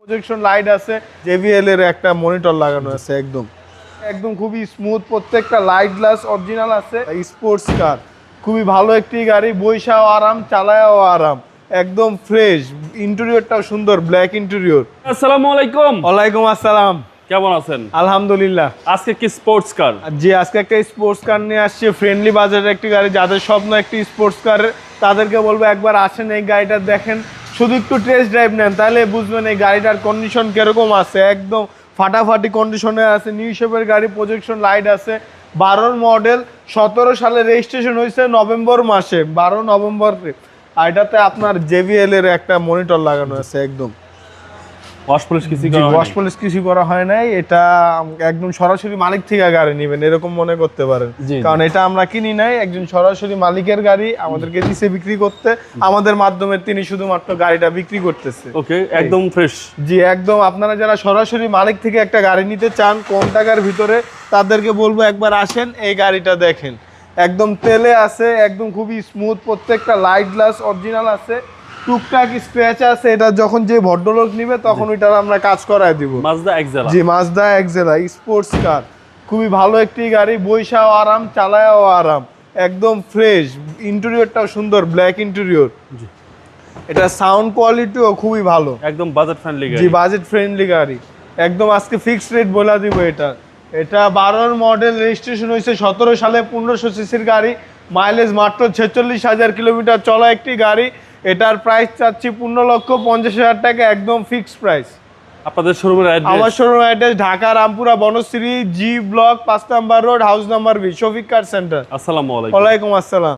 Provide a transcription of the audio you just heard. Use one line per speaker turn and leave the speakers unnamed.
Projection light আছে, JBL এর একটা মনিটর লাগানো আছে। একদম একদম খুবই স্মুথ, প্রত্যেকটা লাইট গ্লাস অরিজিনাল আছে। স্পোর্টস কার, খুবই ভালো একটি গাড়ি, বৈশাও আরাম, চালায়াও আরাম, একদম ফ্রেশ, ইন্টেরিয়রটাও সুন্দর, ব্ল্যাক ইন্টেরিয়র।
আসসালামু আলাইকুম।
ওয়ালাইকুম আসসালাম,
কেমন আছেন?
আলহামদুলিল্লাহ।
আজকে কি স্পোর্টস কার?
জি, আজকে একটা স্পোর্টস কার নিয়ে আসছে, ফ্রেন্ডলি বাজারের একটি গাড়ি। যাদের স্বপ্ন একটি স্পোর্টস কার, তাদেরকে বলবো একবার আসেন, এই গাড়িটা দেখেন, শুধু একটু টেস্ট ড্রাইভ নেন, তাহলে বুঝবেন এই গাড়িটার কন্ডিশন কিরকম আছে। একদম ফাটাফাটি কন্ডিশনে আছে, নিউ শেপের গাড়ি, প্রজেকশন লাইট আছে, 12 মডেল, 17 সালে রেজিস্ট্রেশন হয়েছে নভেম্বর মাসে, 12 নভেম্বর। আর এটাতে আপনার JBL এর একটা মনিটর লাগানো আছে। একদম
ওয়াশ পলিশ কিছু
ওয়াশ পলিশ কিছু করা হয় নাই। এটা একদম সরাসরি মালিক থেকে গাড়ি নেবেন এরকম মনে করতে পারেন, কারণ এটা আমরা কিনি নাই, একজন সরাসরি মালিকের গাড়ি আমাদেরকে দিছে বিক্রি করতে, আমাদের মাধ্যমে তিনি শুধুমাত্র গাড়িটা বিক্রি করতেছে।
ওকে, একদম ফ্রেশ।
জি একদম, আপনারা যারা সরাসরি মালিক থেকে একটা গাড়ি নিতে চান কম টাকার ভিতরে, তাদেরকে বলবো একবার আসেন, এই গাড়িটা দেখেন। একদম তেলে আছে, একদম খুবই স্মুথ, প্রত্যেকটা লাইট গ্লাস অরিজিনাল আছে, টুকটাক স্ক্র্যাচ আছে। এটা যখন যে ভদ্রলোক নিবে তখন ওইটার আমরা কাজ করায় দিব।
Mazda Axela.
জি, মাজদা এক্সেলা স্পোর্টস কার, খুবই ভালো একটি গাড়ি, বৈশাও আরাম, চালায়াও আরাম, একদম ফ্রেশ, ইন্টেরিয়রটাও সুন্দর, ব্ল্যাক ইন্টেরিয়র। এটা সাউন্ড কোয়ালিটিও খুবই ভালো,
একদম বাজেট ফ্রেন্ডলি গাড়ি।
জি বাজেট ফ্রেন্ডলি গাড়ি। একদম আজকে ফিক্সড রেট বলে দিব। এটা 12 মডেল, রেজিস্ট্রেশন হয়েছে 17 সালে, 1500 সিসির গাড়ি, মাইলেজ মাত্র 46,000 কিলোমিটার চলা একটি গাড়ি। এটার প্রাইস চাচ্ছি 15,50,000 টাকা, একদম ফিক্সড প্রাইস।
আপনাদের শোরুমের অ্যাড্রেস?
আমার showroom address Dhaka Rampura Banasree G block 5 নম্বর road, house number 20, Shafiq car centre.
আসসালামু আলাইকুম।
ওয়ালাইকুম আসসালাম।